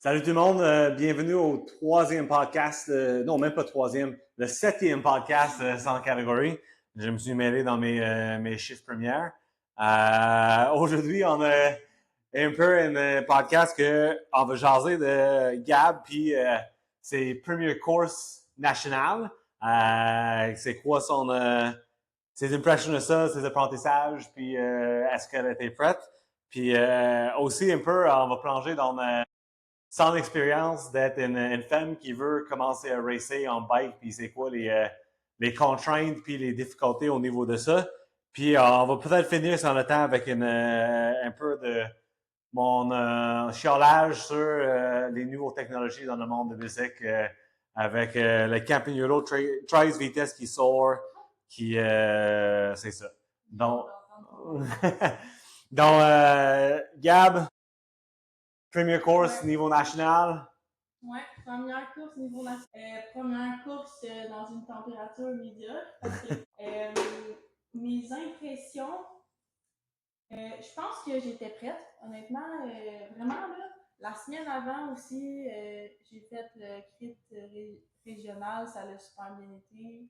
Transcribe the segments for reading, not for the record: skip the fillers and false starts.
Salut tout le monde, bienvenue au troisième podcast, non même pas troisième, le septième podcast sans catégorie. Je me suis mêlé dans mes chiffres premières. Aujourd'hui, on a un peu un podcast que on va jaser de Gab puis ses premières courses nationales. C'est quoi ses impressions de ça, ses apprentissages, puis est-ce qu'elle était prête? Puis aussi un peu, on va plonger dans son expérience d'être une femme qui veut commencer à racer en bike, puis c'est quoi les contraintes puis les difficultés au niveau de ça. Puis on va peut-être finir sur le temps avec un peu de mon chiolage sur les nouvelles technologies dans le monde de musique avec le Campagnolo Trice Vitesse qui sort, qui c'est ça. Donc, Gab, première course niveau national. Ouais, première course niveau national. Première course dans une température médiocre. Mes impressions, je pense que j'étais prête, honnêtement. Vraiment, là, la semaine avant aussi, j'ai fait le crit régional, ça l'a super bien été.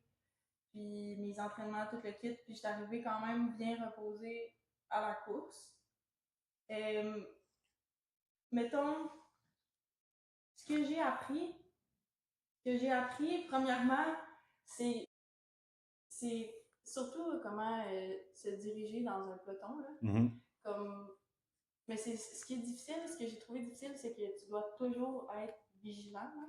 Puis mes entraînements, tout le kit, puis j'étais arrivée quand même bien reposée à la course. Mettons, ce que j'ai appris, premièrement, c'est c'est surtout comment se diriger dans un peloton. Là. Mm-hmm. Comme... Mais c'est ce qui est difficile, ce que j'ai trouvé difficile, c'est que tu dois toujours être vigilant. Là.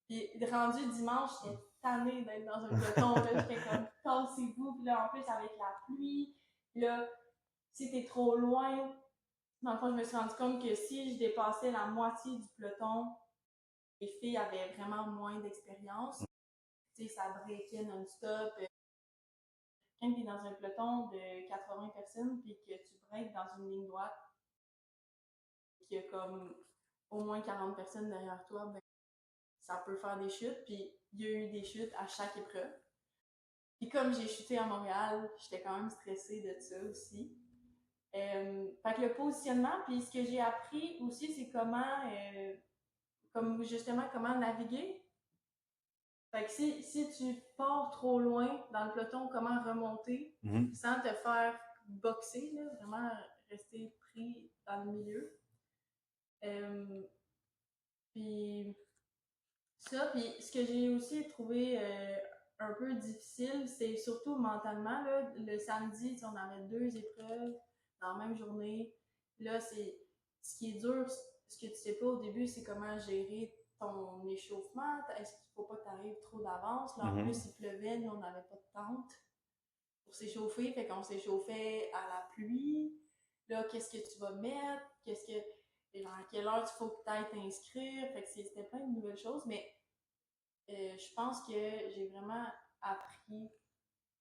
Puis rendu dimanche, j'étais tannée d'être dans un peloton. Là. J'étais comme tassez-vous. Puis là, en plus, avec la pluie, là, si t'es trop loin, dans le fond, je me suis rendu compte que si je dépassais la moitié du peloton, les filles avaient vraiment moins d'expérience. Tu sais, ça breakait non-stop. Quand tu es dans un peloton de 80 personnes puis que tu breaks dans une ligne droite, qu'il y a comme au moins 40 personnes derrière toi, ben, ça peut faire des chutes. Puis il y a eu des chutes à chaque épreuve. Puis comme j'ai chuté à Montréal, j'étais quand même stressée de ça aussi. Fait que le positionnement, puis ce que j'ai appris aussi, c'est comme justement comment naviguer. Fait que si tu pars trop loin dans le peloton, comment remonter sans te faire boxer, là, vraiment rester pris dans le milieu. Puis ça, puis ce que j'ai aussi trouvé un peu difficile, c'est surtout mentalement. Là, le samedi, on avait 2 épreuves dans la même journée. Là, c'est ce qui est dur, ce que tu sais pas au début, c'est comment gérer ton échauffement. Est-ce qu'il faut pas que tu arrives trop d'avance? Là, en plus, il pleuvait, nous, on n'avait pas de tente pour s'échauffer. Fait qu'on s'échauffait à la pluie. Là, qu'est-ce que tu vas mettre? À quelle heure il faut que tu ailles t'inscrire? Fait que c'était plein de nouvelles choses, mais je pense que j'ai vraiment appris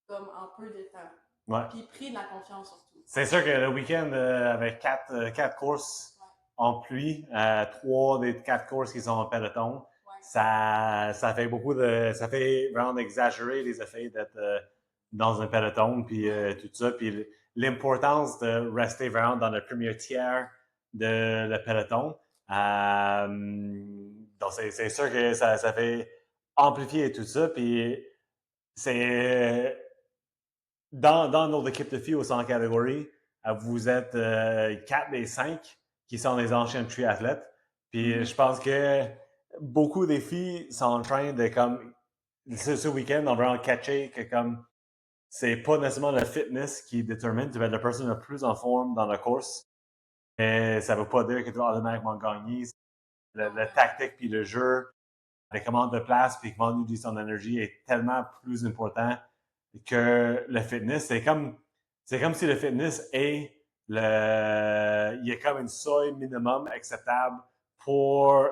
comme en peu de temps. Ouais. Puis pris de la confiance surtout. C'est sûr que le week-end, avec quatre courses en pluie, 3 des 4 courses qui sont en peloton, ça fait ça fait vraiment exagérer les effets d'être dans un peloton, puis tout ça, puis l'importance de rester vraiment dans le premier tiers de le peloton. Donc c'est sûr que ça fait amplifier tout ça, puis c'est dans notre équipe de filles au centre catégorie, vous êtes 4 des 5 qui sont des anciens triathlètes. Puis je pense que beaucoup des filles sont en train de comme ce week-end, on va en catcher que comme c'est pas nécessairement le fitness qui détermine, tu vas être la personne la plus en forme dans la course. Mais ça veut pas dire que tu vas automatiquement gagner. Le tactique puis le jeu, les commandes de place puis comment utiliser son énergie est tellement plus important que le fitness. C'est comme si le fitness est il y a comme une seuil minimum acceptable pour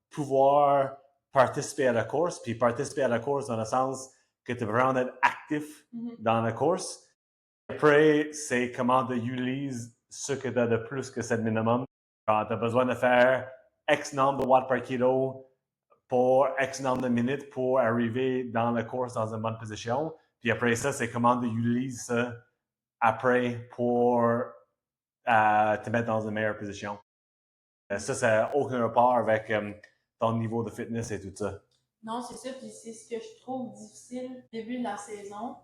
pouvoir participer à la course, puis participer à la course dans le sens que tu veux vraiment être actif dans la course. Après, c'est comment tu utilises ce que tu as de plus que ce minimum. Quand tu as besoin de faire X nombre de watts par kilo pour X nombre de minutes pour arriver dans la course dans une bonne position. Puis après ça, c'est comment tu utilises ça après pour te mettre dans une meilleure position. Ça n'a aucun rapport avec ton niveau de fitness et tout ça. Non, c'est ça, puis c'est ce que je trouve difficile au début de la saison.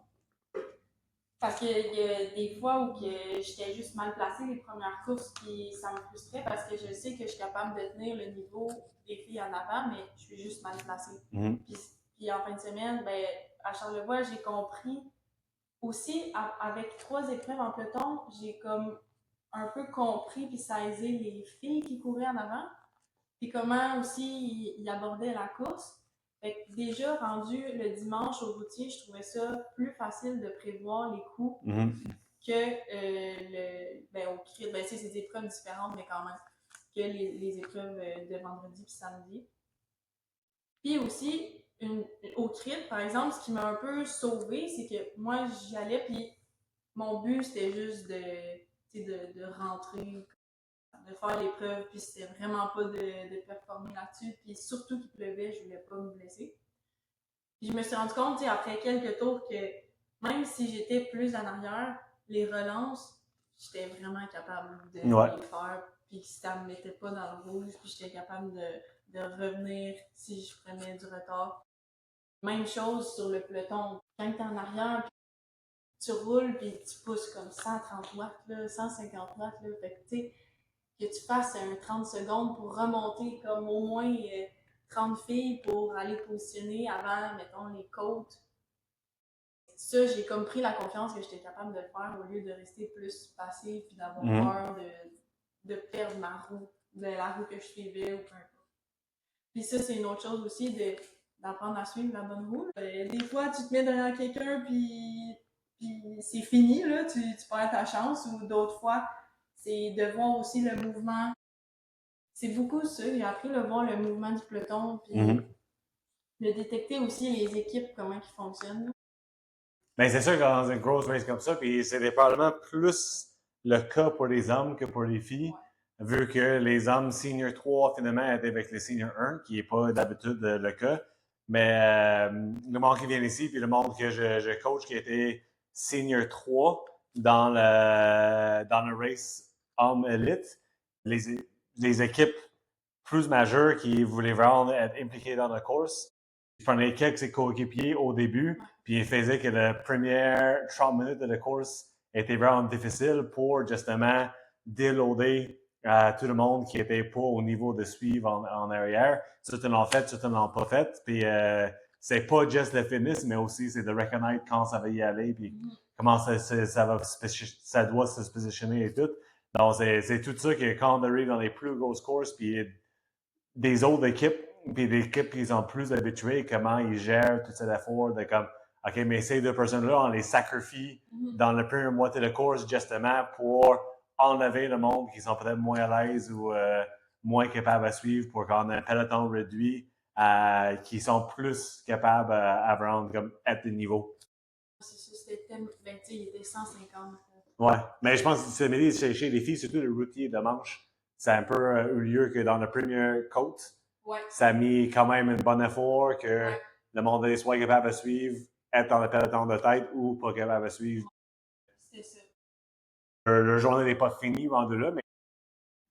Parce qu'il y a des fois où j'étais juste mal placée les premières courses, puis ça me frustrait parce que je sais que je suis capable de tenir le niveau des filles en avant, mais je suis juste mal placée. Mm-hmm. Puis en fin de semaine, ben, à Charlevoix, j'ai compris aussi, avec 3 épreuves en peloton, j'ai comme un peu compris puis saisi les filles qui couraient en avant, puis comment aussi ils abordaient la course. Fait que déjà rendu le dimanche au routier, je trouvais ça plus facile de prévoir les coups que au crit. Ben, c'est des épreuves différentes, mais quand même, que les épreuves de vendredi puis samedi. Puis aussi, au crit, par exemple, ce qui m'a un peu sauvée, c'est que moi, j'y allais, puis mon but, c'était juste de rentrer, de faire l'épreuve, puis c'était vraiment pas de performer là-dessus. Puis surtout qu'il pleuvait, je voulais pas me blesser. Puis je me suis rendu compte, après quelques tours, que même si j'étais plus en arrière, les relances, j'étais vraiment capable de les faire. Puis ça me mettait pas dans le rouge, puis j'étais capable de revenir si je prenais du retard. Même chose sur le peloton. Quand t'es en arrière, tu roules, puis tu pousses comme 130 watts, là, 150 watts. Là, fait que, tu sais, que tu fasses un 30 secondes pour remonter comme au moins 30 filles pour aller positionner avant, mettons, les côtes. Ça, j'ai comme pris la confiance que j'étais capable de le faire au lieu de rester plus passif puis d'avoir peur de perdre ma roue, de la roue que je suivais ou peu importe. Puis ça, c'est une autre chose aussi d'apprendre à suivre la bonne roue. Des fois, tu te mets derrière quelqu'un puis c'est fini, là, tu perds ta chance, ou d'autres fois, c'est de voir aussi le mouvement. C'est beaucoup ça, j'ai appris à voir le mouvement du peloton, puis de détecter aussi les équipes, comment ils fonctionnent. Ben, c'est sûr que dans une grosse race comme ça, puis c'est probablement plus le cas pour les hommes que pour les filles, vu que les hommes senior 3 finalement étaient avec les senior 1, qui n'est pas d'habitude le cas. Mais le monde qui vient ici, puis le monde que je coach qui était senior 3 dans le race homme élite, les équipes plus majeures qui voulaient vraiment être impliquées dans la course, il prenait quelques de ses coéquipiers au début, puis il faisait que la première 30 minutes de la course était vraiment difficile pour justement déloader tout le monde qui était pas au niveau de suivre en arrière. Certains l'ont fait, certains l'ont pas fait. Puis c'est pas juste le fitness, mais aussi c'est de reconnaître quand ça va y aller, puis comment ça doit se positionner et tout. Donc c'est tout ça que quand on arrive dans les plus grosses courses, puis des autres équipes, puis des équipes qui sont plus habituées, comment ils gèrent toute cette affaire de comme, OK, mais ces 2 personnes-là, on les sacrifie dans la première moitié de course justement pour enlever le monde qui sont peut-être moins à l'aise ou moins capables à suivre pour qu'on ait un peloton réduit qui sont plus capables à vraiment comme, être de niveau. C'est ça, c'était, ben, tu sais, il était 150. Ouais, mais je pense que chez les filles, surtout le routier de manche, ça a un peu eu lieu que dans la première côte, ça a mis quand même un bon effort que le monde soit capable de suivre, être dans le peloton de tête ou pas capable de suivre. C'est ça. Leur journée n'est pas finie rendu là, mais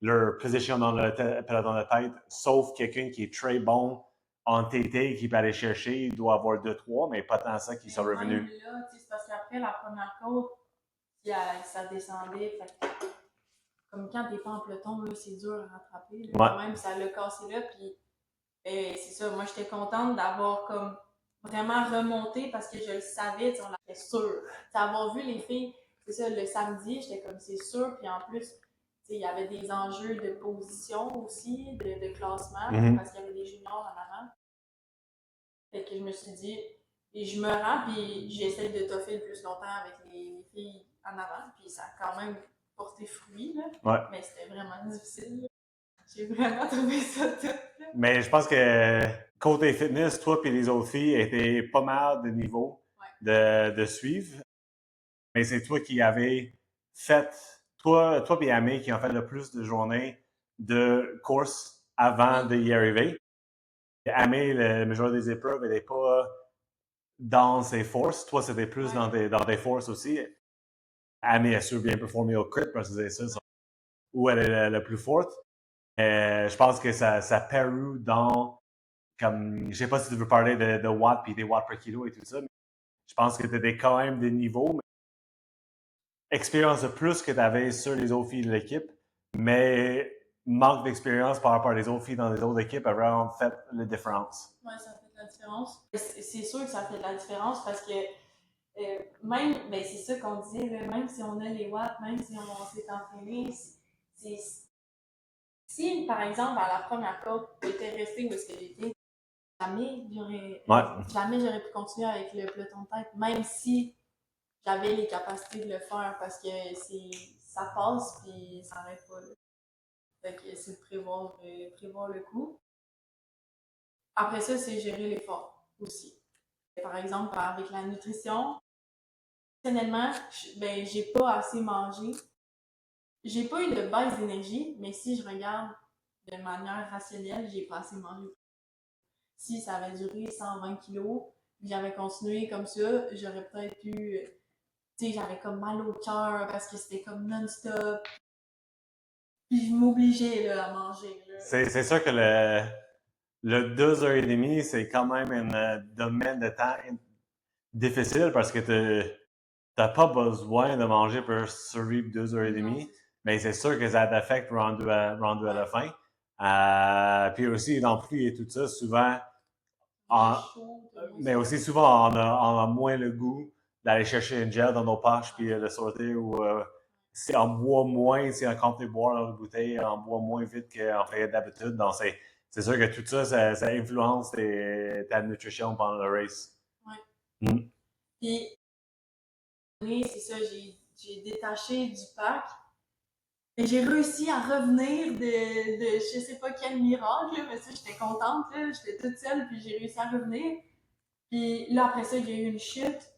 leur position dans le peloton de tête, sauf quelqu'un qui est très bon en TT qui peut aller chercher, il doit avoir 2-3, mais pas tant ça qui sont revenus. Là, c'est parce qu'après la première côte, ça descendait. Comme quand t'es pas en peloton, là, c'est dur à rattraper. Là, quand même, ça l'a cassé là. Puis c'est ça, moi j'étais contente d'avoir comme vraiment remonté parce que je le savais, on l'avait sûr. D'avoir vu les filles, c'est ça, le samedi, j'étais comme c'est sûr. Puis en plus, il y avait des enjeux de position aussi, de classement, parce qu'il y avait des juniors en avant. Fait que je me suis dit, et je me rends, puis j'essaie de toffer le plus longtemps avec les filles en avant, puis ça a quand même porté fruit, là. Mais c'était vraiment difficile. Là. J'ai vraiment trouvé ça tout. Là. Mais je pense que côté fitness, toi et les autres filles étaient pas mal de niveau de suivre. Mais c'est toi qui avais fait, toi et Amé qui ont fait le plus de journées de course avant d'y arriver. Amé, la majorité des épreuves, elle n'est pas dans ses forces. Toi, c'était plus dans tes forces aussi. Amé a su bien performer au crit parce que c'est ça, où elle est la plus forte. Je pense que ça perue dans, comme, je sais pas si tu veux parler de watts puis des watts per kilo et tout ça, mais je pense que tu as quand même des niveaux, mais expérience de plus que tu avais sur les autres filles de l'équipe, mais manque d'expérience par rapport aux autres filles dans les autres équipes a vraiment fait la différence. Ouais, ça fait de la différence. C'est sûr que ça fait de la différence parce que même, ben c'est ça qu'on disait, là, même si on a les watts, même si on s'est entraîné, si, par exemple, à la première côte, j'étais restée où est-ce que j'étais, jamais j'aurais pu continuer avec le peloton de tête, même si j'avais les capacités de le faire parce que ça passe puis ça n'arrête pas. Là. Fait que c'est de prévoir le coup. Après ça, c'est gérer l'effort aussi. Par exemple, avec la nutrition, personnellement, ben, j'ai pas assez mangé. J'ai pas eu de baisse d'énergie, mais si je regarde de manière rationnelle, j'ai pas assez mangé. Si ça avait duré 120 kilos, j'avais continué comme ça, j'aurais peut-être eu, tu sais, j'avais comme mal au cœur parce que c'était comme non-stop. Puis je m'obligeais là, à manger. Là. C'est sûr que le 2h30, c'est quand même un domaine de temps difficile parce que tu n'as pas besoin de manger pour survivre 2h30, mais c'est sûr que ça t'affecte rendu à la fin. Puis aussi, dans le pluie et tout ça, souvent, mais aussi souvent, on a moins le goût d'aller chercher une gel dans nos poches puis de sortir ou si on boit moins, si on compte boire dans une bouteille, on boit moins vite qu'on ferait d'habitude. Donc, c'est sûr que tout ça, ça influence ta nutrition pendant le race. Ouais. Puis, c'est ça, j'ai détaché du pack. Et j'ai réussi à revenir de je sais pas quel miracle, là, mais ça, j'étais contente, là, j'étais toute seule, puis j'ai réussi à revenir. Puis là, après ça, il y a eu une chute.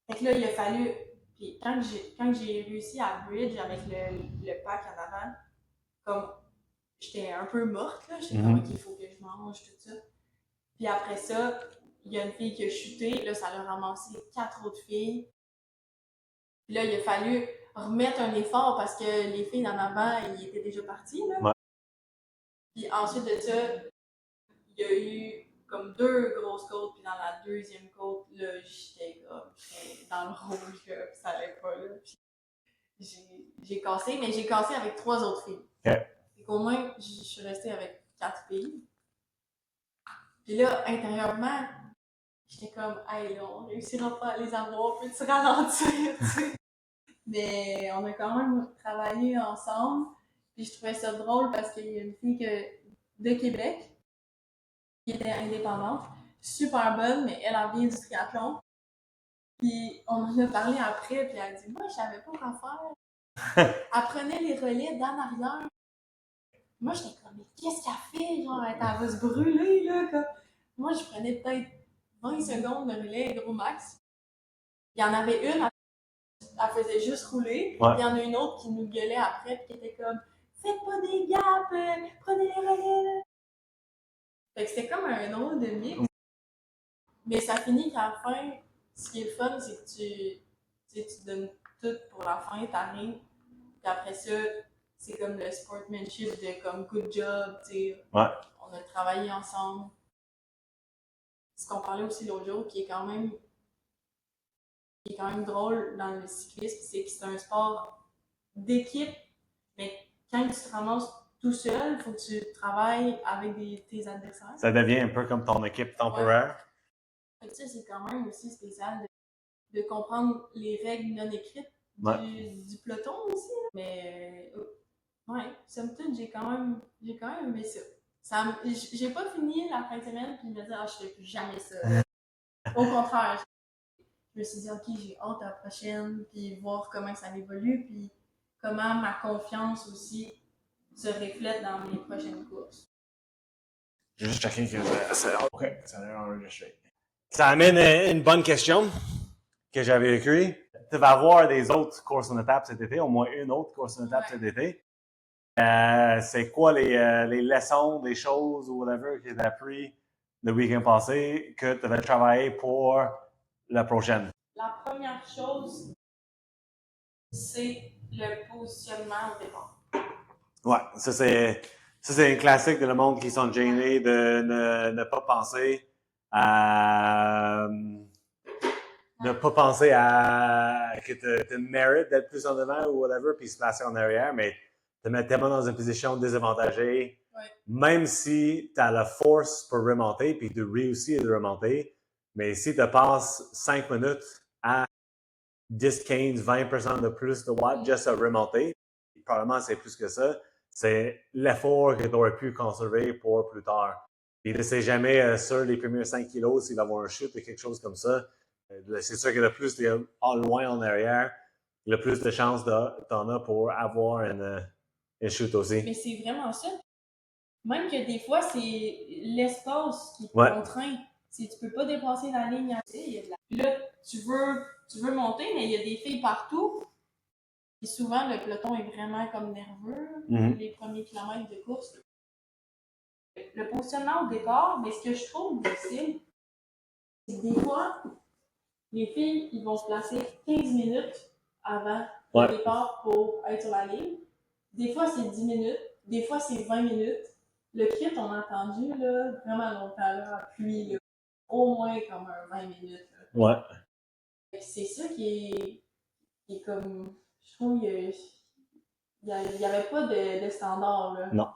Fait que là, il a fallu. Puis quand j'ai réussi à bridge avec le pack en avant, comme j'étais un peu morte, là, j'étais comme, OK, il faut que je mange, tout ça. Puis après ça, il y a une fille qui a chuté, là, ça l'a ramassé 4 autres filles. Puis là, il a fallu remettre un effort parce que les filles en avant, ils étaient déjà parties, là. Ouais. Puis ensuite de ça, il y a eu comme 2 grosses côtes, puis dans la deuxième côte, là, j'étais dans le rouge, là, puis ça allait pas, là. Puis j'ai cassé, mais j'ai cassé avec 3 autres filles. Okay. Fait qu'au moins, je suis restée avec 4 filles. Puis là, intérieurement, j'étais comme, hey, là, on réussira pas à les avoir, peux-tu ralentir, tu sais? Mais on a quand même travaillé ensemble. Puis je trouvais ça drôle parce qu'il y a une fille de Québec qui était indépendante, super bonne, mais elle vient du triathlon. Puis on en a parlé après, puis elle a dit, moi, je savais pas quoi faire. Elle prenait les relais d'en arrière. Moi, j'étais comme, mais qu'est-ce qu'elle fait? Genre, elle va se brûler, là. Comme... Moi, je prenais peut-être 20 secondes de relais, gros max. Il y en avait une, elle faisait juste rouler. Ouais. Il y en a une autre qui nous gueulait après, puis qui était comme, faites pas des gaps, prenez les relais. Fait que c'était comme un drôle de mix. Mais ça finit qu'à la fin, ce qui est le fun, c'est que tu donnes tout pour la fin, t'arrives, puis après ça, c'est comme le sportsmanship de comme good job, tu sais. Ouais. On a travaillé ensemble. Ce qu'on parlait aussi l'autre jour, qui est quand même drôle dans le cyclisme, c'est que c'est un sport d'équipe, mais quand tu te ramasses tout seul, il faut que tu travailles avec tes adversaires. Ça devient un peu comme ton équipe temporaire. Ouais. Fait que c'est quand même aussi spécial de comprendre les règles non écrites du peloton aussi. Là. Mais ouais, somme toute, j'ai quand même aimé ça. J'ai pas fini la fin de semaine puis me dire ah, je fais plus jamais ça. Au contraire, je me suis dit ok, j'ai hâte à la prochaine puis voir comment ça évolue puis comment ma confiance aussi se reflète dans mes prochaines courses. Je vais juste checker que ça a enregistré. Ça amène une bonne question que j'avais écrite. Tu vas avoir des autres courses en étape cet été, au moins une autre course en étape cet été. C'est quoi les leçons, des choses ou whatever que tu as appris le week-end passé que tu vas travailler pour la prochaine? La première chose, c'est le positionnement au départ. Ouais, ça c'est Ça, c'est un classique de le monde qui sont gênés de ne pas penser à. Ne pas penser à que tu mérites d'être plus en devant ou whatever, puis se placer en arrière, mais te mettre tellement dans une position désavantagée, même si tu as la force pour remonter, puis tu réussis à remonter, mais si tu passes 5 minutes à 10, 15, 20% de plus de watts juste à remonter, probablement c'est plus que ça, c'est l'effort que tu aurais pu conserver pour plus tard. Puis ne sais jamais sur les premiers 5 kilos s'il va y avoir un chute ou quelque chose comme ça. C'est sûr que le plus tu es loin en arrière, le plus de chances tu en as pour avoir une chute aussi. Mais c'est vraiment ça. Même que des fois, c'est l'espace qui te Ouais. contraint. Si tu peux pas dépasser la ligne, là, tu veux monter, mais il y a des filles partout. Et souvent, le peloton est vraiment comme nerveux, les premiers kilomètres de course. Le positionnement au départ, mais ce que je trouve difficile, c'est que des fois, les filles, ils vont se placer 15 minutes avant le départ pour être sur la ligne. Des fois, c'est 10 minutes. Des fois, c'est 20 minutes. Le crit, on a entendu là, vraiment longtemps, là, à pluie, là, au moins comme un 20 minutes. Là. Ouais. C'est ça qui est comme. Je trouve qu'il n'y avait pas de standard. Là. Non.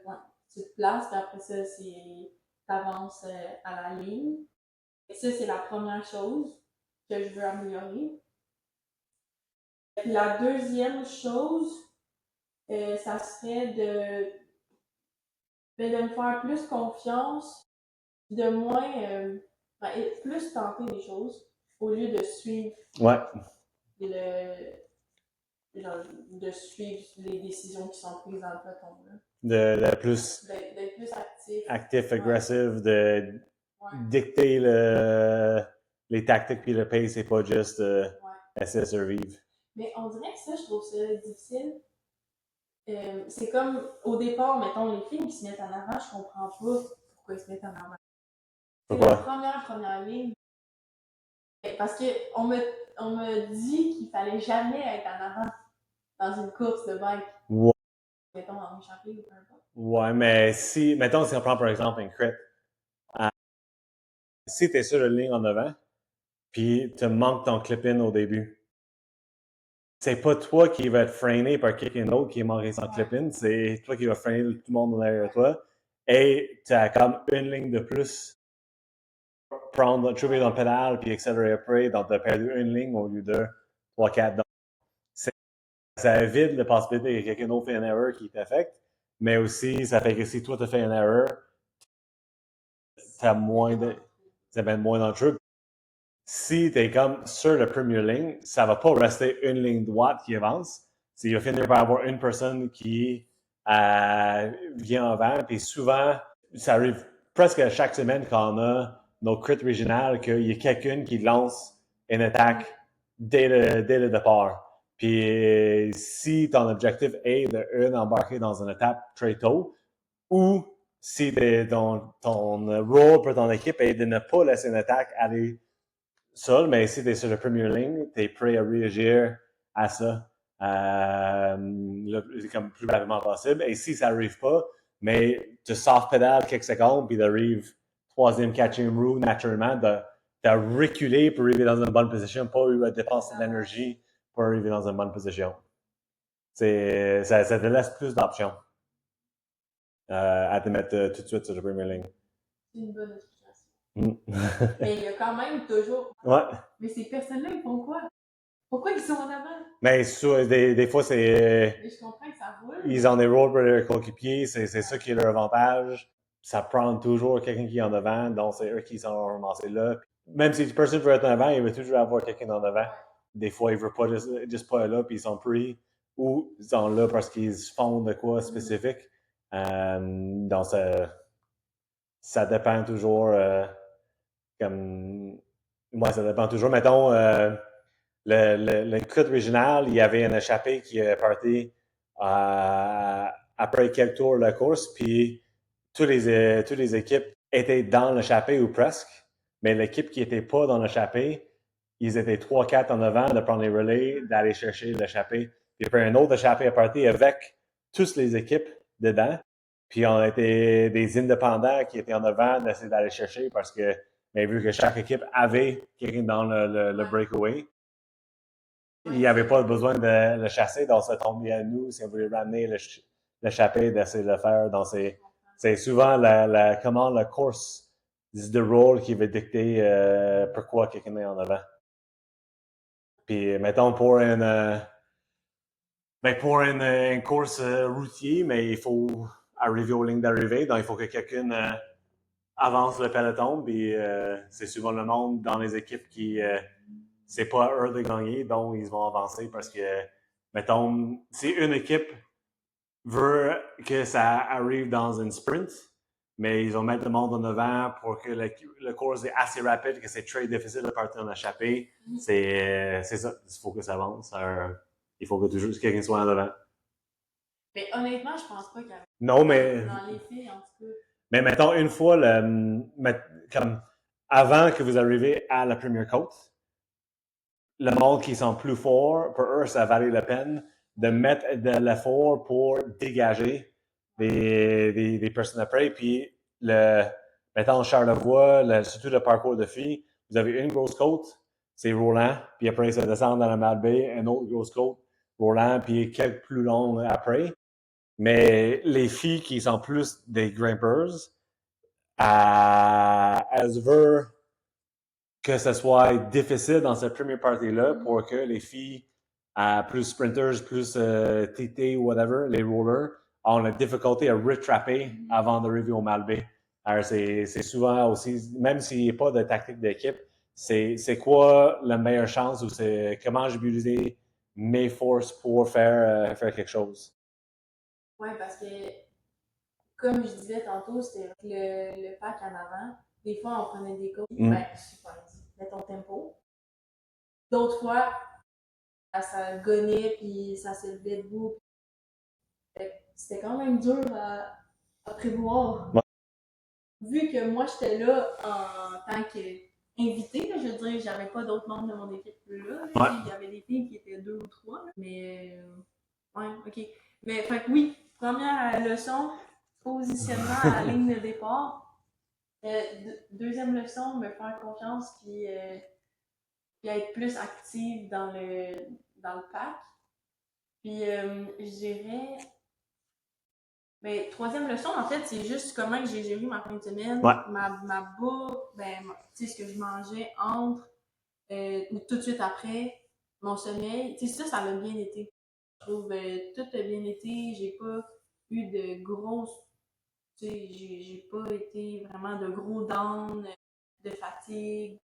Ouais. Tu te places, puis après ça, tu avances à la ligne. Et ça, c'est la première chose que je veux améliorer. La deuxième chose, ça serait de me faire plus confiance, de moins, plus tenter des choses au lieu de suivre de suivre les décisions qui sont prises dans le peloton. D'être plus actif, agressif, de dicter les tactiques puis le pace, c'est pas juste essayer de survivre. Mais on dirait que ça, je trouve ça difficile. C'est comme au départ, mettons, les filles qui se mettent en avant, je comprends pas pourquoi ils se mettent en avant. Pourquoi? C'est la première ligne. Parce qu'on me dit qu'il fallait jamais être en avant dans une course de bike. Ouais. Mettons en échappée ou peu importe. Ouais, mais si, mettons, si on prend par exemple un crit, si tu es sur la ligne en avant, puis tu manques ton clip-in au début, c'est pas toi qui va être freiné par quelqu'un d'autre qui est manqué son clip-in, c'est toi qui va freiner tout le monde derrière toi. Et tu as comme une ligne de plus prendre, trouver dans le pédale, puis accélérer après, donc tu as perdu une ligne au lieu de 3, 4. Donc, ça évite la possibilité que quelqu'un d'autre fait une erreur qui t'affecte, mais aussi, ça fait que si toi tu fais une erreur, tu as moins de. Ça va être moins dans le truc. Si tu es comme sur la première ligne, ça va pas rester une ligne droite qui avance. Il va finir par avoir une personne qui vient avant. Puis souvent, ça arrive presque chaque semaine quand on a nos crits régionales qu'il y a quelqu'un qui lance une attaque dès le départ. Puis si ton objectif est d'embarquer dans une étape très tôt, ou si ton rôle pour ton équipe est de ne pas laisser une attaque aller seul, mais si tu es sur la première ligne, tu es prêt à réagir à ça comme plus rapidement possible. Et si ça n'arrive pas, mais tu soft pédales quelques secondes, puis tu arrives troisième, quatrième roue, naturellement, de reculer pour arriver dans une bonne position, pas dépenser de l'énergie pour arriver dans une bonne position. Ça te laisse plus d'options à te mettre tout de suite sur la première ligne. C'est une bonne explication. Mais il y a quand même toujours. Ouais. Mais ces personnes-là, ils font quoi? Pourquoi ils sont en avant? Mais des fois, c'est. Mais je comprends que ça roule. Ils ont des rôles pour leurs coéquipiers, c'est ça qui est leur avantage. Ça prend toujours quelqu'un qui est en avant, donc c'est eux qui sont ramassés là. Même si une personne veut être en avant, il veut toujours avoir quelqu'un en avant. Des fois, ils ne veulent pas juste pas là, puis ils sont pris, ou ils sont là parce qu'ils font de quoi spécifique. Donc, ça dépend toujours. Moi, ça dépend toujours. Mettons, le crit original, il y avait un échappé qui est parti après quelques tours de la course, puis toutes les équipes étaient dans l'échappé ou presque, mais l'équipe qui n'était pas dans l'échappé, ils étaient 3-4 en avant de prendre les relais, d'aller chercher l'échappé. Puis après, un autre échappé est parti avec toutes les équipes dedans. Puis on était des indépendants qui étaient en avant d'essayer d'aller chercher parce que, mais vu que chaque équipe avait quelqu'un dans le breakaway, il n'y avait pas besoin de le chasser, donc ça tombait à nous si on voulait ramener l'échappée, d'essayer de le faire. Donc c'est souvent comment la course de rôle qui va dicter pourquoi quelqu'un est en avant. Puis mettons pour une course routier, mais il faut arriver aux lignes d'arrivée, donc il faut que quelqu'un avance le peloton, puis c'est souvent le monde dans les équipes qui c'est pas à eux de gagner, donc ils vont avancer parce que, mettons, si une équipe veut que ça arrive dans une sprint, mais ils vont mettre le monde en avant pour que le course est assez rapide, que c'est très difficile de partir en échappée. C'est ça. Il faut que ça avance. Il faut que toujours quelqu'un soit en avant. Mais honnêtement, je pense pas qu'il y avait. Non, mais. Dans les filles, en tout cas. Mais mettons, une fois, comme avant que vous arriviez à la première côte, le monde qui sont plus forts, pour eux, ça valait la peine de mettre de l'effort pour dégager des personnes après. Puis, mettons, Charlevoix, surtout le parcours de filles, vous avez une grosse côte, c'est Roland, puis après, ça descend dans la Malbaie, une autre grosse côte, Roland, puis quelques plus longues après. Mais les filles qui sont plus des grimpers, elles veulent que ce soit difficile dans cette première partie-là pour que les filles, plus sprinters, plus TT, whatever, les rollers, ont la difficulté à retrapper avant d'arriver au Malbaie. Alors, c'est souvent aussi, même s'il n'y a pas de tactique d'équipe, c'est quoi la meilleure chance ou c'est comment j'utiliser mes forces pour faire quelque chose. Oui, parce que, comme je disais tantôt, c'était le pack en avant. Des fois, on prenait des courses, ben, super, mets ton tempo. D'autres fois, ça gognait, puis ça se levait debout. C'était quand même dur à prévoir. Ouais. Vu que moi, j'étais là en tant qu'invité, je veux dire, j'avais pas d'autres membres de mon équipe là. Ouais. Il y avait des filles qui étaient 2 ou 3. Mais, ouais, ok. Mais, fait que oui, première leçon, positionnement à la ligne de départ. Deuxième leçon, me faire confiance, puis être plus active dans le pack. Puis, je dirais. Mais troisième leçon, en fait, c'est juste comment j'ai géré ma fin de semaine, Ouais. ma bouffe, tu sais, ce que je mangeais entre ou tout de suite après, mon sommeil. Tu sais, ça a bien été. Je trouve tout a bien été. J'ai pas eu de grosses. Tu sais, j'ai pas été vraiment de gros down, de fatigue.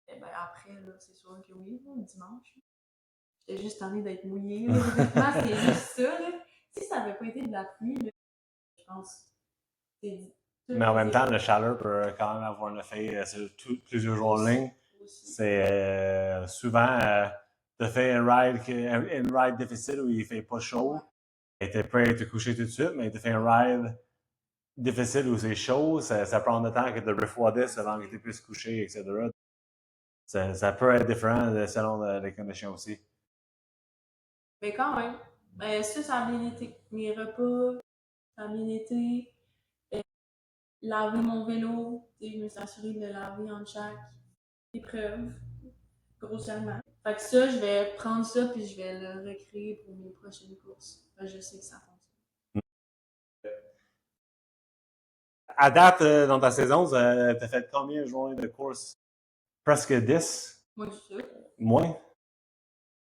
Après, là, c'est sûr que oui, là, dimanche. J'étais juste envie d'être mouillée. Honnêtement, c'est juste ça. Là. Si ça n'avait pas été de la pluie, là, je pense. Mais en même temps, le chaleur peut quand même avoir un effet sur plusieurs jours en ligne. C'est souvent, tu fais une ride difficile où il fait pas chaud. Et tu es prêt à te coucher tout de suite, mais tu fais un ride difficile où c'est chaud. Ça prend du temps que tu refroidisses avant que tu puisses coucher, etc. Ça peut être différent selon les conditions aussi. Mais quand même, ça a bien été. Mes repas, ça a bien été. Laver mon vélo, je me suis assurée de le laver en chaque épreuve, grossièrement. Fait que ça, je vais prendre ça puis je vais le recréer pour mes prochaines courses. Je sais que ça fonctionne. À date, dans ta saison, tu as fait combien de journées de course? Presque 10? Moi, je suis sûre. Moins?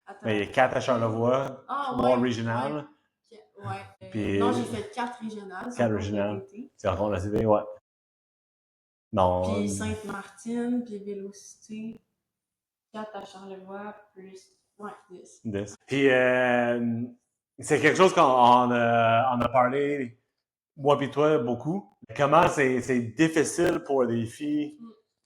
Attends. Mais il y a 4 à Charlevoix, 3 régionales. Ouais. Puis, non, j'ai fait 4 régionales. 4 régionales. C'est encore la CD, ouais. Non. Puis Sainte-Martine, puis Vélocité. 4 à Charlevoix, plus 10. Puis, c'est quelque chose qu'on a parlé, moi et toi, beaucoup. Comment c'est difficile pour des filles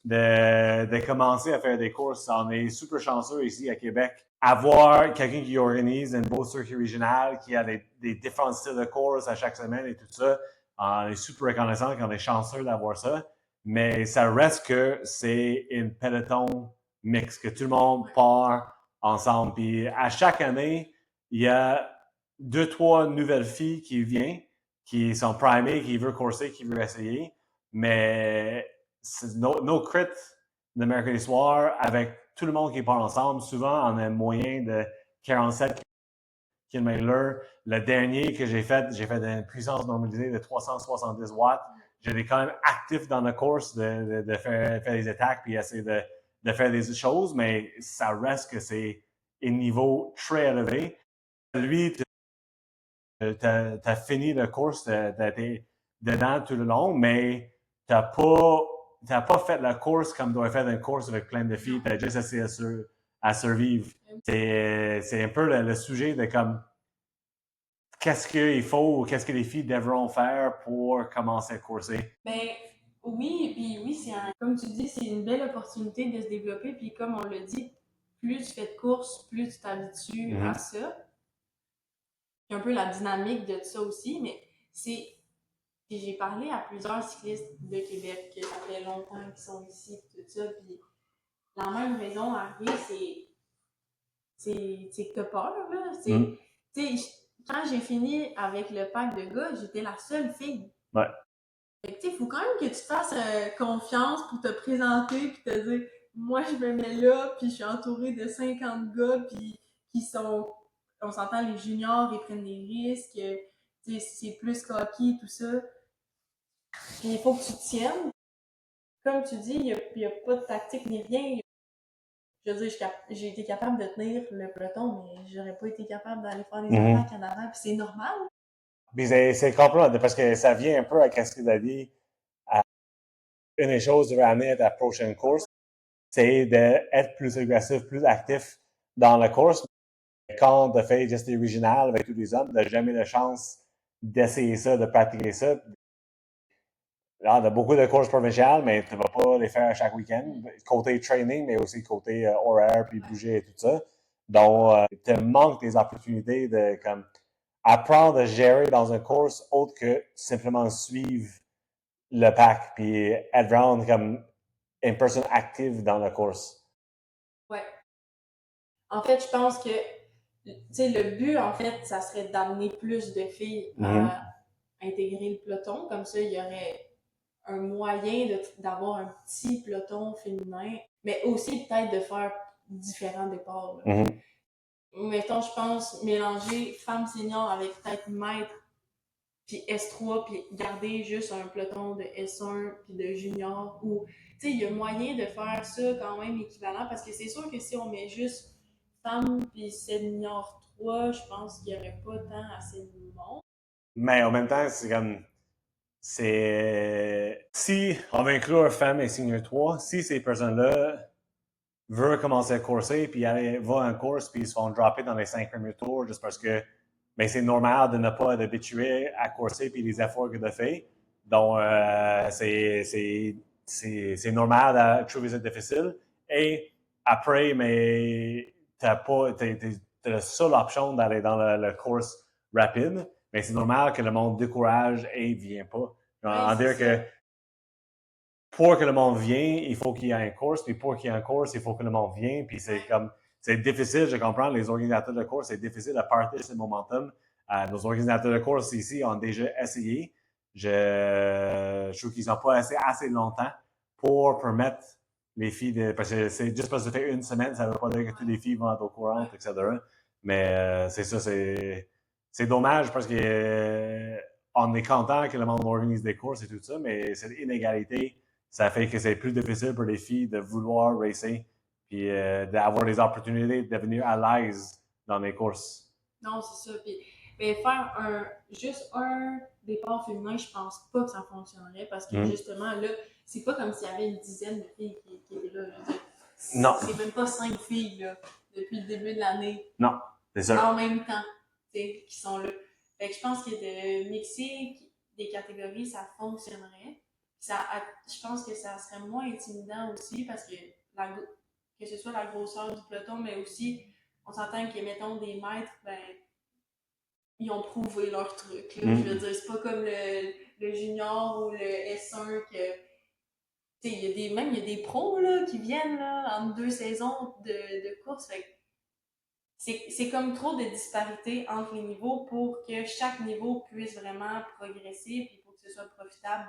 de commencer à faire des courses. On est super chanceux ici à Québec. Avoir quelqu'un qui organise une beau circuit régional, qui a des différents styles de courses à chaque semaine et tout ça, on est super reconnaissant qu'on est chanceux d'avoir ça. Mais ça reste que c'est une peloton mix, que tout le monde part ensemble. Puis à chaque année, il y a 2-3 nouvelles filles qui viennent, qui sont primés, qui veut courser, qui veut essayer. Mais nos crits de mercredi soir, avec tout le monde qui part ensemble, souvent on a un moyen de 47 km/h. Le dernier que j'ai fait une puissance normalisée de 370 watts. J'étais quand même actif dans la course de faire des attaques puis essayer de faire des choses, mais ça reste que c'est un niveau très élevé. Lui, t'as fini la course, t'as été dedans tout le long, mais t'as pas fait la course comme tu dois faire une course avec plein de filles, t'as juste essayé à survivre. C'est un peu le sujet de comme qu'est-ce qu'il faut ou qu'est-ce que les filles devront faire pour commencer à courser. Ben oui, puis oui, comme tu dis, c'est une belle opportunité de se développer, puis comme on l'a dit, plus tu fais de courses, plus tu t'habitues à ça. Puis un peu la dynamique de ça aussi, mais c'est puis j'ai parlé à plusieurs cyclistes de Québec que ça fait longtemps qu'ils sont ici, tout ça, puis la même raison arrive, c'est que t'as peur, là. Tu sais, quand j'ai fini avec le pack de gars, j'étais la seule fille. Ouais. Fait que, tu sais, il faut quand même que tu te fasses confiance pour te présenter puis te dire, moi, je me mets là, puis je suis entourée de 50 gars, puis qui sont, on s'entend, les juniors, ils prennent des risques, tu sais, c'est plus cocky, tout ça. Puis il faut que tu tiennes. Comme tu dis, il y a pas de tactique ni rien. Je veux dire, j'ai été capable de tenir le peloton, mais j'aurais pas été capable d'aller faire des attaques en avant, puis c'est normal. Puis c'est complètement, parce que ça vient un peu à ce que tu as dit. Une des choses que je vais amener à ta prochaine course, c'est d'être plus agressif, plus actif dans la course. Quand tu fais juste des régionales avec tous les hommes, tu n'as jamais la chance d'essayer ça, de pratiquer ça. Là, on a beaucoup de courses provinciales, mais tu ne vas pas les faire chaque week-end. Côté training, mais aussi côté horaire, puis bouger et tout ça. Donc, tu manques des opportunités de comme apprendre à gérer dans une course autre que simplement suivre le pack, puis être vraiment comme une personne active dans la course. Ouais. En fait, je pense que tu sais, le but, en fait, ça serait d'amener plus de filles à intégrer le peloton. Comme ça, il y aurait un moyen d'avoir un petit peloton féminin, mais aussi peut-être de faire différents départs. Mettons, je pense, mélanger femmes seniors avec peut-être maître puis S3, puis garder juste un peloton de S1 puis de junior. Ou, tu sais, il y a moyen de faire ça quand même équivalent, parce que c'est sûr que si on met juste femmes puis senior 3, je pense qu'il n'y aurait pas tant assez de monde. Mais en même temps, c'est comme. Si on va inclure femmes et senior 3, si ces personnes-là veulent commencer à courser, puis vont en course, puis ils se font dropper dans les 5 premiers tours, juste parce que c'est normal de ne pas être habitué à courser, puis les efforts que tu fais. Donc, c'est normal de trouver ça difficile. Et après, mais t'as la seule option d'aller dans la course rapide, mais c'est normal que le monde décourage et ne vient pas. En dire que pour que le monde vienne, il faut qu'il y ait une course, puis pour qu'il y ait une course, il faut que le monde vienne, puis c'est difficile, je comprends, les organisateurs de course, c'est difficile de partager ce momentum. Nos organisateurs de course ici ont déjà essayé. Je trouve qu'ils n'ont pas essayé assez longtemps pour permettre les filles de. Parce que c'est juste parce que ça fait une semaine, ça ne veut pas dire que toutes les filles vont être au courant, etc. Mais c'est ça, c'est dommage parce que on est content que le monde organise des courses et tout ça, mais cette inégalité, ça fait que c'est plus difficile pour les filles de vouloir racer puis d'avoir des opportunités de devenir à l'aise dans les courses. Non, c'est ça. Puis, mais faire juste un départ féminin, je pense pas que ça fonctionnerait, parce que justement, là, c'est pas comme s'il y avait une dizaine de filles qui étaient là. Je veux dire, Non. C'est même pas 5 filles là, depuis le début de l'année. Non, c'est ça. En même temps, qui sont là. Fait que je pense que de mixer des catégories, ça fonctionnerait. Je pense que ça serait moins intimidant aussi, parce que que ce soit la grosseur du peloton, mais aussi, on s'entend que, mettons, des maîtres, ben, ils ont prouvé leur truc. Là. Je veux dire, c'est pas comme le junior ou le S1 que. Même il y a des pros là, qui viennent là, entre 2 saisons de course. Fait c'est comme trop de disparité entre les niveaux pour que chaque niveau puisse vraiment progresser puis pour que ce soit profitable.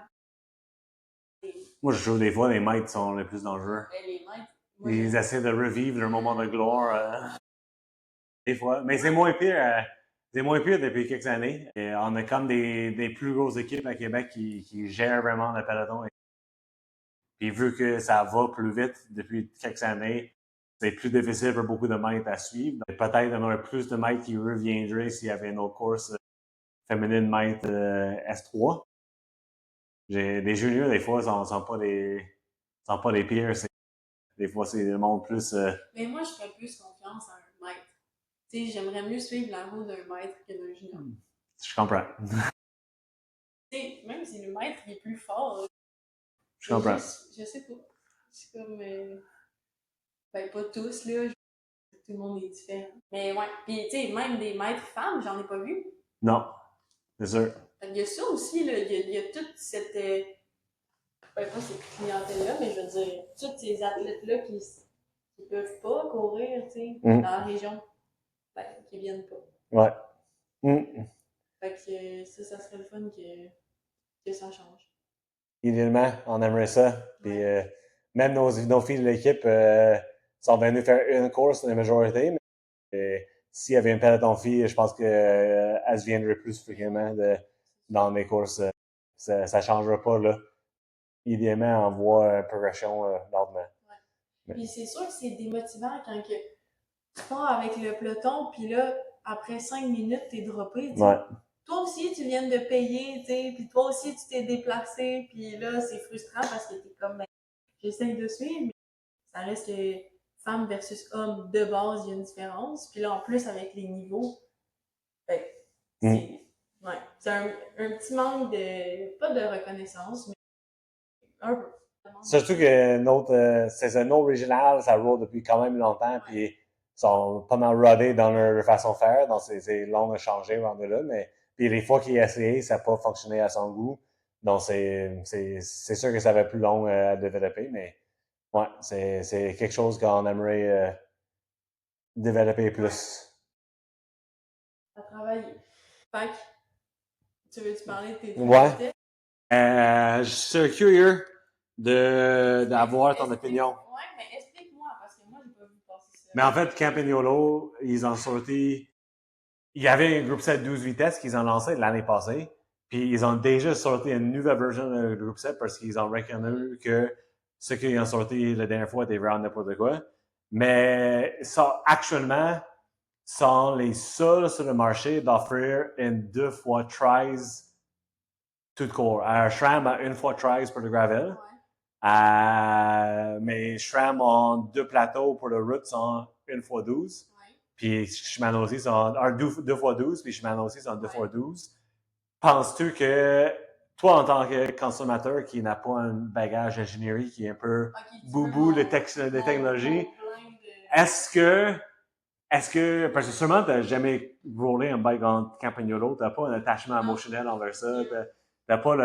Moi, je trouve des fois, les maîtres sont les plus dangereux. Ben, les maîtres, Ils essaient de revivre leur moment de gloire, des fois. Mais c'est moins pire depuis quelques années. Et on a comme des plus grosses équipes à Québec qui gèrent vraiment le peloton. Puis vu que ça va plus vite depuis quelques années, c'est plus difficile pour beaucoup de maîtres à suivre. Donc, peut-être il y en aurait plus de maîtres qui reviendraient s'il y avait une autre course féminine maître S3. Des juniors, des fois, sont pas des pires. Des fois, c'est le monde plus. Mais moi, je ferais plus confiance à un maître. Tu sais, j'aimerais mieux suivre la roue d'un maître que d'un junior. Je comprends. Tu sais, même si le maître il est plus fort, Je comprends. je sais pas. C'est comme. Ben, pas tous, là. Tout le monde est différent. Mais ouais. Puis, tu sais, même des maîtres femmes, j'en ai pas vu. Non, c'est sûr. Il y a ça aussi, là. Il y a toute cette. Ben, pas cette clientèle-là, mais je veux dire, tous ces athlètes-là qui peuvent pas courir, tu sais, dans la région. Ben, qui viennent pas. Ouais. Mm. Fait que ça serait le fun que ça change. Idéalement, on aimerait ça. Puis même nos filles de l'équipe sont venues faire une course, la majorité. Mais s'il y avait une peloton filles, je pense qu'elles se viendraient plus fréquemment dans les courses. Ça ne changera pas, là. Idéalement, on voit une progression lentement. Ouais. Puis c'est sûr que c'est démotivant quand que tu pars avec le peloton, puis là, après 5 minutes, t'es droppé. Ouais. Toi aussi, tu viens de payer, tu sais, puis toi aussi, tu t'es déplacé, puis là, c'est frustrant parce que t'es comme, ben, j'essaye de suivre, mais ça reste que femme versus homme, de base, il y a une différence. Puis là, en plus, avec les niveaux, ben, c'est un petit manque de, pas de reconnaissance, mais un peu. Surtout que c'est un autre original, ça roule depuis quand même longtemps, puis ils sont pas mal rodés dans leur façon de faire, donc c'est long à changer rendu là, mais puis les fois qu'il a essayé, ça n'a pas fonctionné à son goût, donc c'est sûr que ça va être plus long à développer, mais ouais, c'est quelque chose qu'on aimerait développer plus. À travailler. Fait que, tu veux-tu parler de tes trucs Ouais. de tête? Je suis curieux d'avoir ton opinion. Ouais, mais explique-moi, parce que moi, j'ai pas vu passer ça. Mais en fait, Campagnolo, ils ont sorti. Il y avait un groupe 7 12 vitesses qu'ils ont lancé l'année passée. Puis ils ont déjà sorti une nouvelle version du groupe 7 parce qu'ils ont reconnu que ce qu'ils ont sorti la dernière fois était vraiment n'importe quoi. Mais ça, actuellement, sont les seuls sur le marché d'offrir une 2 fois tries tout court. SRAM a une fois tries pour le gravel. Ouais. Mais SRAM ont 2 plateaux pour le route, sont 1 fois 12. Ouais. Puis Shimano aussi sont 2 fois 12, puis Shimano aussi sont 2 Ouais. fois 12. Penses-tu que toi, en tant que consommateur qui n'a pas un bagage d'ingénierie qui est un peu boubou de technologie, est-ce que, parce que sûrement, tu n'as jamais roulé un bike en Campagnolo, tu n'as pas un attachement émotionnel envers ça, tu n'as pas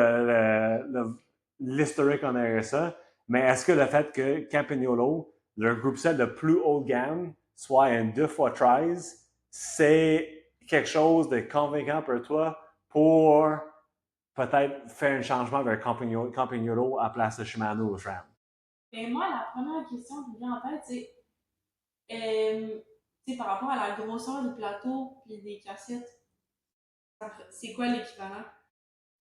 l'historique envers ça, mais est-ce que le fait que Campagnolo, le groupe set de plus haut de gamme, soit un 2 fois tries, c'est quelque chose de convaincant pour toi pour peut-être faire un changement vers Campagnolo à place de Shimano ou SRAM? Et moi, la première question qui me vient en tête, c'est par rapport à la grosseur du plateau et des cassettes, c'est quoi l'équivalent?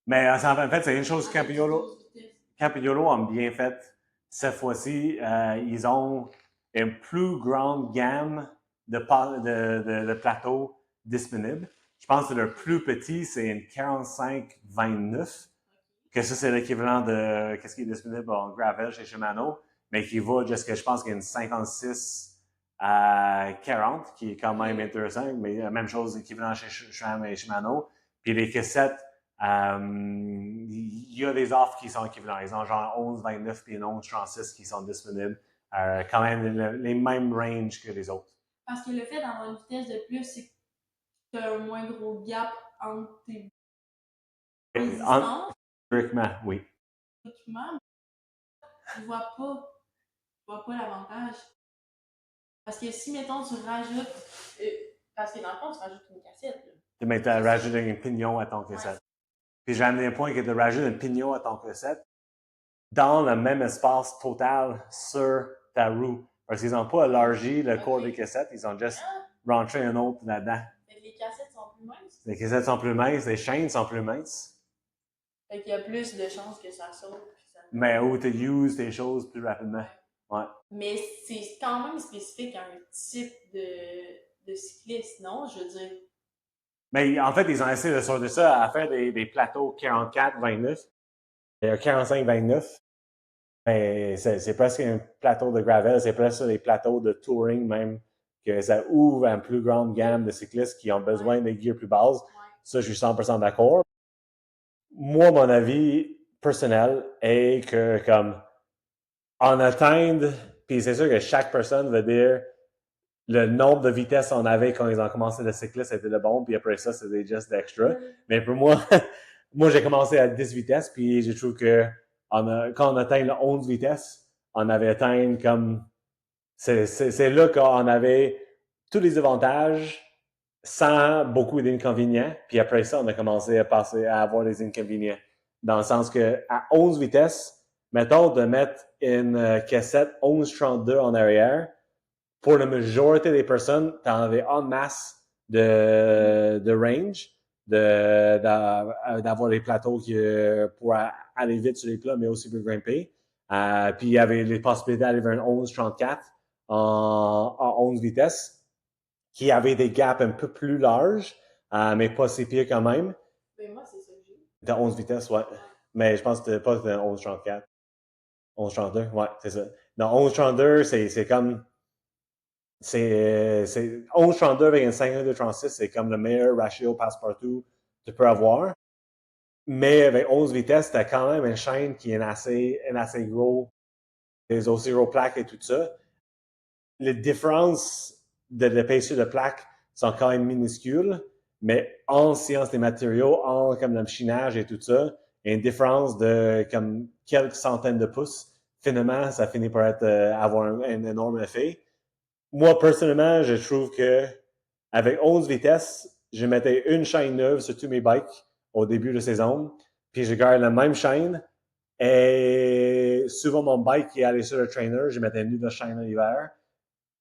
Mais en fait, c'est une chose Campagnolo ont bien fait cette fois-ci. Ils ont une plus grande gamme de plateaux disponibles. Je pense que le plus petit, c'est une 45-29, que ça, c'est l'équivalent de ce qui est disponible en gravel chez Shimano, mais qui va jusqu'à, je pense qu'il y a une 56 à 40, qui est quand même intéressant, mais la même chose, équivalent chez SRAM et Shimano. Puis les cassettes, il y a des offres qui sont équivalentes. Ils ont genre 11, 29 puis 11, 36 qui sont disponibles. Quand même les mêmes ranges que les autres. Parce que le fait d'avoir une vitesse de plus, c'est que tu as un moins gros gap entre tes résistances. Théoriquement, oui. Théoriquement, je vois pas l'avantage. Parce que si, mettons, tu rajoutes. Parce que dans le fond, tu rajoutes une cassette. Mais tu rajoutes un pignon à ton cassette. Puis j'ai amené un point que de rajouter un pignon à ton cassette dans le même espace total sur ta roue. Parce qu'ils n'ont pas élargi le corps des cassettes, ils ont juste rentré un autre là-dedans. Les cassettes sont plus minces. Les cassettes sont plus minces, les chaînes sont plus minces. Fait qu'il y a plus de chances que ça saute. Mais où tu uses tes choses plus rapidement. Ouais. Mais c'est quand même spécifique à un type de cycliste, non? Je veux dire. Mais en fait, ils ont essayé de sortir ça à faire des plateaux 44-29. Il y a 45-29. Mais c'est presque un plateau de gravel, c'est presque des plateaux de touring même, que ça ouvre à une plus grande gamme de cyclistes qui ont besoin de gear plus basse. Ça, je suis 100% d'accord. Moi, mon avis personnel est que, comme, en atteindre, puis c'est sûr que chaque personne va dire le nombre de vitesses qu'on avait quand ils ont commencé le cycliste, c'était le bon, puis après ça, c'était juste d'extra. Mais pour moi, moi, j'ai commencé à 10 vitesses, puis je trouve que quand on atteint le 11 vitesses, on avait atteint comme... C'est là qu'on avait tous les avantages sans beaucoup d'inconvénients. Puis après ça, on a commencé à passer à avoir des inconvénients. Dans le sens que à 11 vitesses, mettons de mettre une cassette 1132 en arrière, pour la majorité des personnes, tu en avais en masse de range, d'avoir des plateaux pour aller vite sur les plats, mais aussi pour grimper. Puis il y avait les possibilités d'aller vers un 11-34 en 11 vitesses, qui avait des gaps un peu plus larges, mais pas si pire quand même. Mais moi, c'est ça que j'ai. De 11 vitesses, ouais. Mais je pense que c'était pas de 11-34. 11-32, ouais, c'est ça. Dans 11-32, c'est comme... C'est 11-32 avec un 52-36, c'est comme le meilleur ratio passe-partout que tu peux avoir. Mais avec 11 vitesses, tu as quand même une chaîne qui est assez gros, des aussi gros plaques et tout ça. Les différences de l'épaisseur de plaques sont quand même minuscules, mais en sciences des matériaux, en comme le machinage et tout ça, il y a une différence de comme quelques centaines de pouces. Finalement, ça finit par avoir un énorme effet. Moi, personnellement, je trouve que avec 11 vitesses, je mettais une chaîne neuve sur tous mes bikes au début de saison, puis je garde la même chaîne. Et souvent, mon bike qui est allé sur le trainer, je mettais une nouvelle chaîne en hiver.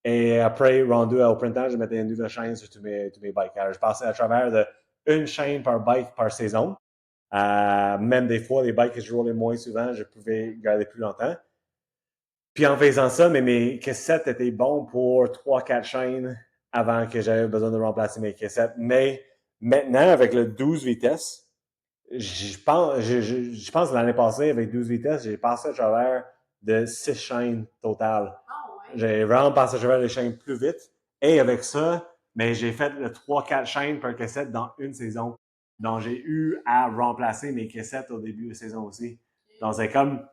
Et après, rendu au printemps, je mettais une nouvelle chaîne sur tous mes bikes. Alors, je passais à travers de une chaîne par bike par saison. Même des fois, les bikes que je roulais moins souvent, je pouvais garder plus longtemps. Puis en faisant ça, mais mes cassettes étaient bons pour 3-4 chaînes avant que j'avais besoin de remplacer mes cassettes. Mais maintenant, avec le 12 vitesses, je pense que l'année passée, avec 12 vitesses, j'ai passé à travers de 6 chaînes totales. J'ai vraiment passé à travers les chaînes plus vite. Et avec ça, mais j'ai fait le 3-4 chaînes par cassette dans une saison. Donc, j'ai eu à remplacer mes cassettes au début de saison aussi. Donc, c'est comme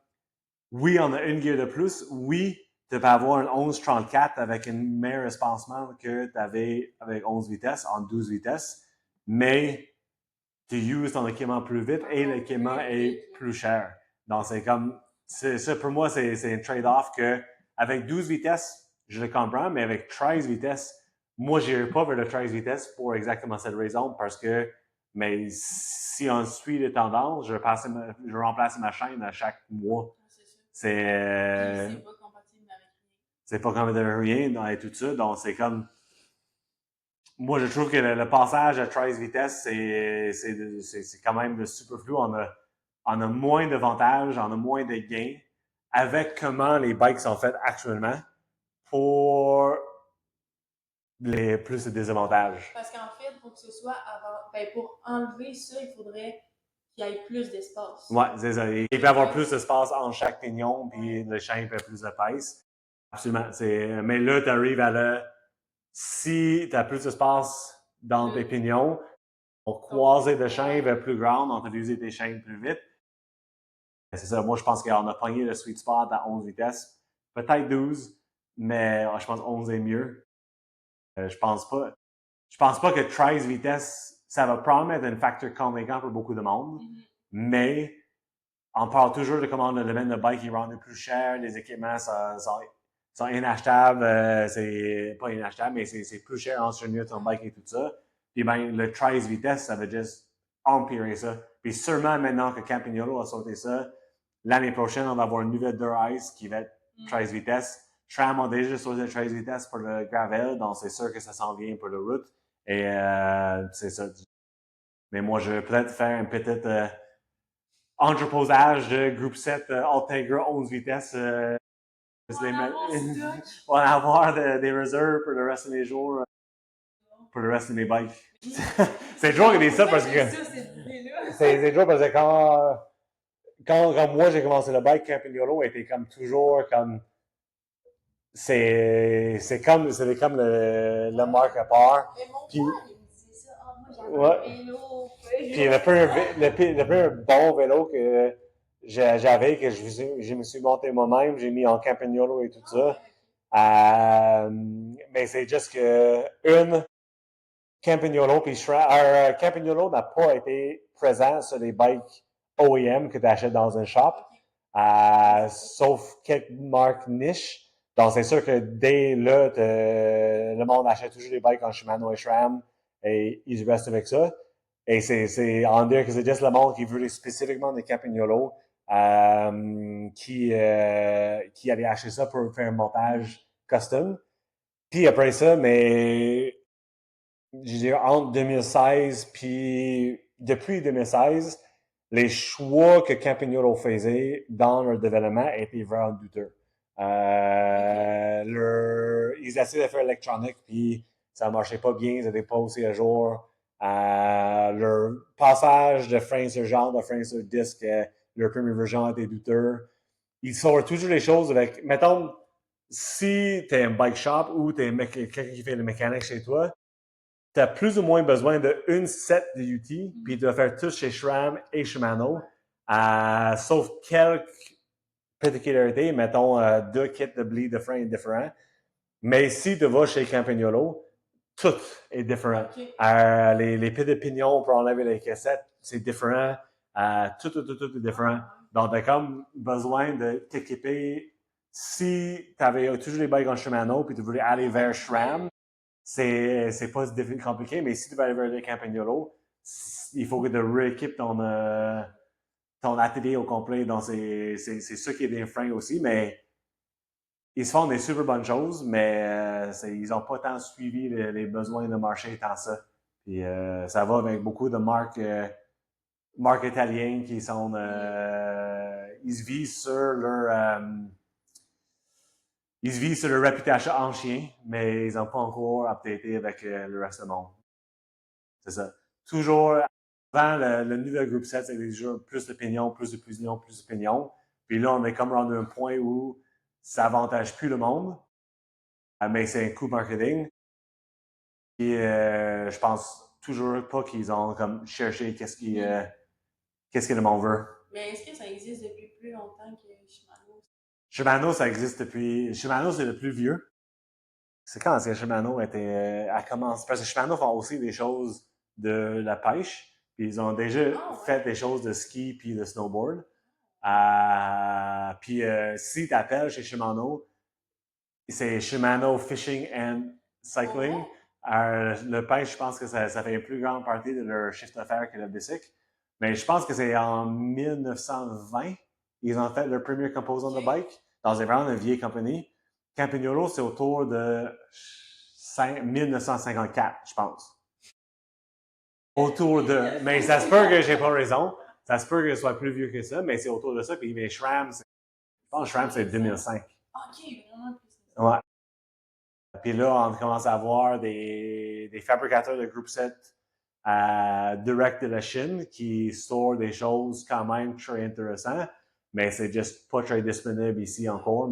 oui, on a une gear de plus. Oui, tu peux avoir un 11-34 avec un meilleur espacement que tu avais avec 11 vitesses, en 12 vitesses. Mais tu uses ton équipement plus vite et l'équipement est plus cher. Donc, c'est comme, ça pour moi, c'est un trade-off que avec 12 vitesses, je le comprends, mais avec 13 vitesses, moi, je n'irai pas vers le 13 vitesses pour exactement cette raison parce que, mais si on suit les tendances, je vais remplacer ma chaîne à chaque mois. C'est pas compatible avec rien. C'est pas compatible avec rien dans tout ça. Donc, c'est comme. Moi, je trouve que le passage à 13 vitesses, c'est quand même superflu. On a moins d'avantages, on a moins de gains avec comment les bikes sont faites actuellement pour les plus de désavantages. Parce qu'en fait, pour que ce soit pour enlever ça, il faudrait qu'il y ait plus d'espace. Ouais, c'est ça. Il peut y avoir plus d'espace en chaque pignon, puis le chaîne peut être plus épaisse. Absolument. Mais là, tu arrives à le. Si tu as plus d'espace dans tes pignons, ton croisé de chaîne va être plus grande, on peut utiliser tes chaînes plus vite. C'est ça, moi je pense qu'on a pogné le sweet spot à 11 vitesses. Peut-être 12, mais je pense 11 est mieux. Je pense pas. Je pense pas que 13 vitesses, ça va probablement être un facteur convaincant pour beaucoup de monde. Mais on parle toujours de comment le domaine de bike est rendu plus cher, les équipements, sont inachetables, c'est pas inachetable, mais c'est plus cher en sur ton bike et tout ça. Puis ben, le 13 vitesses, ça va juste empirer ça. Puis sûrement maintenant que Campagnolo a sauté ça, l'année prochaine, on va avoir une nouvelle Dirt Ice qui va être 13 vitesses. SRAM a déjà sauté 13 vitesses pour le gravel, donc c'est sûr que ça s'en vient pour le route. Et c'est ça. Mais moi, je vais peut-être faire un petit entreposage de groupe 7 Altegra 11 vitesses. On va avoir des réserves pour le reste de mes jours, pour le reste de mes bikes. C'est drôle que je dis ça parce que. C'est drôle parce que quand moi j'ai commencé le bike, Campagnolo était comme toujours comme. C'était comme le marque à part. Puis, ouais. Puis le plus bon vélo que j'avais, que je me suis monté moi-même, j'ai mis en Campagnolo et tout ça. Mais c'est juste que Campagnolo puis Campagnolo n'a pas été présent sur les bikes OEM que tu achètes dans un shop, sauf quelques marques niches. Donc, c'est sûr que dès là, le monde achète toujours des bikes en Shimano et SRAM et ils restent avec ça. Et on dirait que c'est juste le monde qui veut spécifiquement des Campagnolo qui allait acheter ça pour faire un montage custom. Puis après ça, mais je dirais entre 2016 puis depuis 2016, les choix que Campagnolo faisait dans leur développement étaient vraiment douteux. Ils essayaient de faire électronique puis ça marchait pas bien, ils n'étaient pas aussi à jour. Leur passage de frein sur jambe, de frein sur disque, leur première version était douteux. Ils sortent toujours les choses avec, mettons, si t'es un bike shop ou t'es quelqu'un qui fait le mécanique chez toi, tu as plus ou moins besoin d'une set de UT, puis tu vas faire tout chez SRAM et Shimano, sauf quelques particularités, mettons 2 kits de bleed de frein différents. Mais si tu vas chez Campagnolo, tout est différent. Okay. Les pieds de pignon pour enlever les cassettes, c'est différent. Tout est différent. Donc, tu as comme besoin de t'équiper. Si tu avais toujours les bikes en Shimano, puis tu voulais aller vers SRAM, c'est pas compliqué, mais si tu veux aller vers les Campagnolo, il faut que tu rééquipes ton atelier au complet. Donc, c'est ça qui est des freins aussi, mais ils se font des super bonnes choses, mais ils n'ont pas tant suivi les besoins de marché tant ça. Puis ça va avec beaucoup de marques italiennes qui sont ils se visent sur leur ils se visent sur leur réputation en chien, mais ils n'ont pas encore updaté avec le reste du monde. C'est ça. Toujours avant le nouvel groupe 7, c'est toujours plus d'opinions, plus d'opinions, plus d'opinions. Puis là, on est comme rendu à un point où ça avantage plus le monde, mais c'est un coup marketing. Et je pense toujours pas qu'ils ont comme cherché qu'est-ce que le monde veut. Mais est-ce que ça existe depuis plus longtemps que Shimano? Shimano, ça existe depuis. Shimano, c'est le plus vieux. C'est quand est-ce que Shimano a commencé? Parce que Shimano font aussi des choses de la pêche. Puis ils ont déjà fait des choses de ski puis de snowboard. Puis si tu appelles chez Shimano, c'est Shimano Fishing and Cycling. Le pêche, je pense que ça fait une plus grande partie de leur chiffre d'affaires que le bicycle. Mais je pense que c'est en 1920, ils ont fait leur premier composant de bike dans vraiment une vieille compagnie. Campagnolo, c'est autour de 1954, je pense. Autour de. Mais ça se peut que j'ai pas raison. Ça se peut que ce soit plus vieux que ça, mais c'est autour de ça. Puis les SRAM, je pense que SRAM, c'est 2005. OK, vraiment plus. Ouais. Puis là, on commence à avoir des fabricateurs de groupe 7 direct de la Chine qui sortent des choses quand même très intéressantes, mais c'est juste pas très disponible ici encore.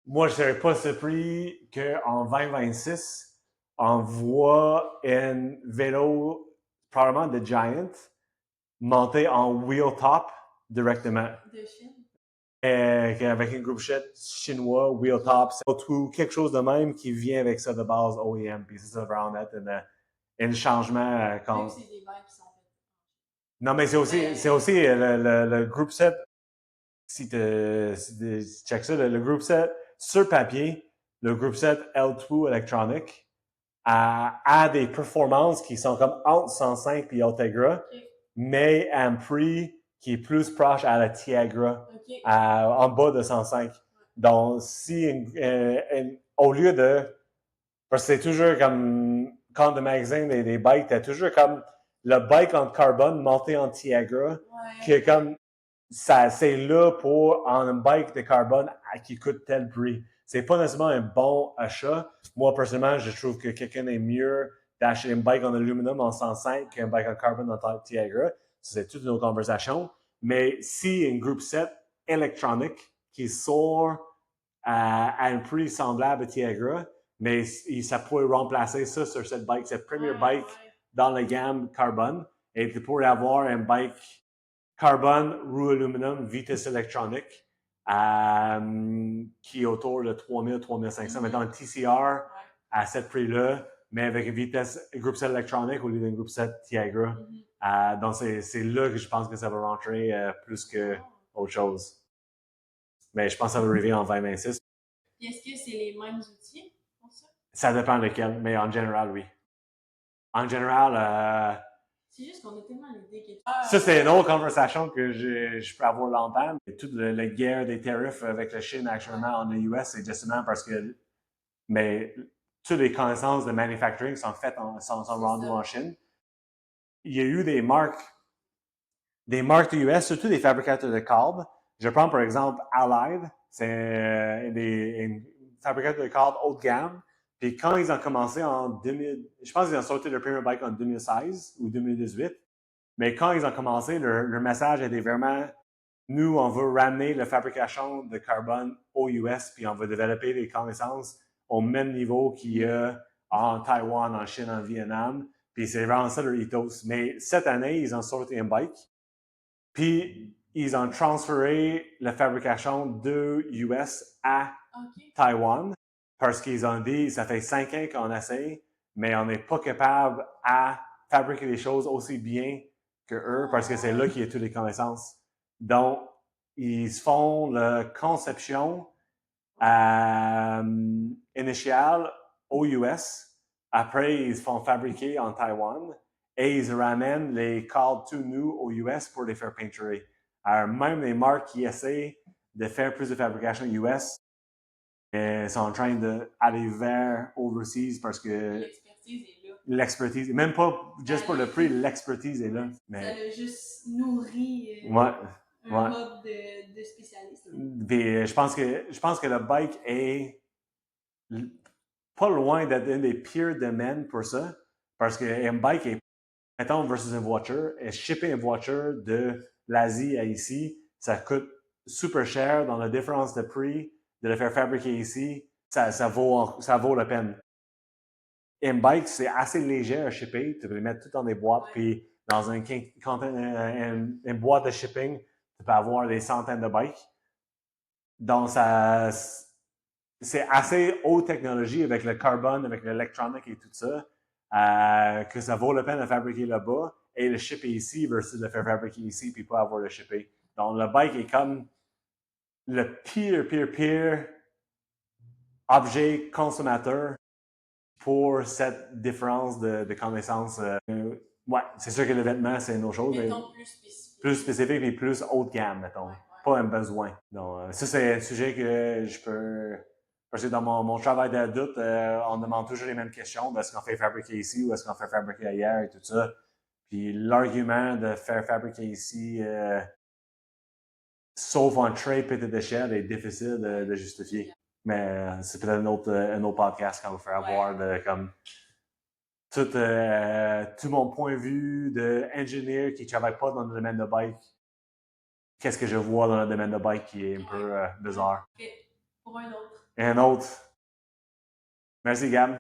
Moi, je serais pas surpris qu'en 2026, on voit un vélo, probablement de Giant, monté en wheel top directement. De Chine? Avec un groupe chinois, wheel top, ou quelque chose de même qui vient avec ça de base OEM. Puis c'est ça, vraiment être un changement. Quand... c'est des bikes qui sont faites. Non, mais c'est aussi le groupe 7. Si tu check ça, le groupe 7, sur papier, le groupe 7 L2 Electronic a des performances qui sont comme entre 105 et Ultegra, mais à un prix qui est plus proche à la Tiagra, en bas de 105. Donc, si au lieu de... Parce que c'est toujours comme... Quand de magasin des bikes, t'as toujours comme le bike en carbone monté en Tiagra, qui est comme... Ça, c'est là pour un bike de carbone qui coûte tel prix. C'est pas nécessairement un bon achat. Moi, personnellement, je trouve que quelqu'un est mieux d'acheter un bike en aluminum en 105 qu'un bike en carbone en Tiagra. C'est toute une autre conversation. Mais si un groupe 7 électronique qui sort à un prix semblable à Tiagra, mais ça pourrait remplacer ça sur cette bike, cette première bike dans la gamme carbone. Et tu pourrais avoir un bike carbone, roue aluminum, vitesse électronique, qui est autour de 3000, 3500. Maintenant, un TCR à ce prix-là, mais avec une vitesse groupe 7 électronique au lieu d'un groupe 7 Tiagra. Donc, c'est là que je pense que ça va rentrer plus que autre chose. Mais je pense que ça va arriver en 2026. Puis est-ce que c'est les mêmes outils pour ça? Ça dépend lequel, mais en général, oui. En général, c'est juste qu'on a tellement l'idée que... Ça, c'est une autre conversation que je peux avoir longtemps. Toute la guerre des tarifs avec la Chine actuellement en US, c'est justement parce que toutes les connaissances de manufacturing sont faites sont rendues en Chine. Il y a eu des marques de US, surtout des fabricateurs de câbles. Je prends par exemple Allied, c'est un fabricateur de câbles haut de gamme. Puis quand ils ont commencé en 2000, je pense qu'ils ont sorti leur premier bike en 2016 ou 2018. Mais quand ils ont commencé, leur message était vraiment nous, on veut ramener la fabrication de carbone aux US, puis on va développer des connaissances au même niveau qu'il y a en Taïwan, en Chine, en Vietnam. Puis c'est vraiment ça leur ethos. Mais cette année, ils ont sorti un bike, puis ils ont transféré la fabrication de US à Taïwan, parce qu'ils ont dit, ça fait 5 ans qu'on essaie, mais on n'est pas capable à fabriquer les choses aussi bien que eux, parce que c'est là qu'il y a toutes les connaissances. Donc, ils font la conception initiale aux US. Après, ils font fabriquer en Taïwan et ils ramènent les câbles tout nus aux US pour les faire peinturer. Alors, même les marques qui essaient de faire plus de fabrication US sont en train d'aller vers overseas parce que l'expertise, même pas juste pour le prix, l'expertise est là. Mais ça a juste nourri un hub de spécialistes. Puis, je pense que le bike est pas loin d'être un des pires domaines pour ça, parce qu'un bike est, mettons, versus une voiture, et shipper une voiture de l'Asie à ici, ça coûte super cher dans la différence de prix de le faire fabriquer ici, ça vaut la peine. Un bike, c'est assez léger à shipper. Tu peux les mettre tout dans des boîtes, puis dans une boîte de shipping, tu peux avoir des centaines de bikes. Donc, c'est assez haute technologie avec le carbone, avec l'électronique et tout ça, que ça vaut la peine de fabriquer là-bas et le shipper ici versus le faire fabriquer ici puis pas avoir le shipper. Donc, le bike est comme le pire objet consommateur pour cette différence de connaissances. Ouais, c'est sûr que le vêtement, c'est une autre chose. Mettons plus spécifique. Plus spécifique, mais plus haut de gamme, mettons. Pas un besoin. Donc, ça, c'est un sujet que je peux... Parce que dans mon travail d'adulte, on demande toujours les mêmes questions. Est-ce qu'on fait fabriquer ici ou est-ce qu'on fait fabriquer ailleurs et tout ça. Puis l'argument de faire fabriquer ici, sauf en très petit échelle, est difficile de justifier. Mais c'est peut-être un autre podcast qu'on va faire avoir de comme tout mon point de vue d'ingénieur qui ne travaille pas dans le domaine de bike. Qu'est-ce que je vois dans le domaine de bike qui est un peu bizarre. Pour un autre. Et un autre. Merci, Gab.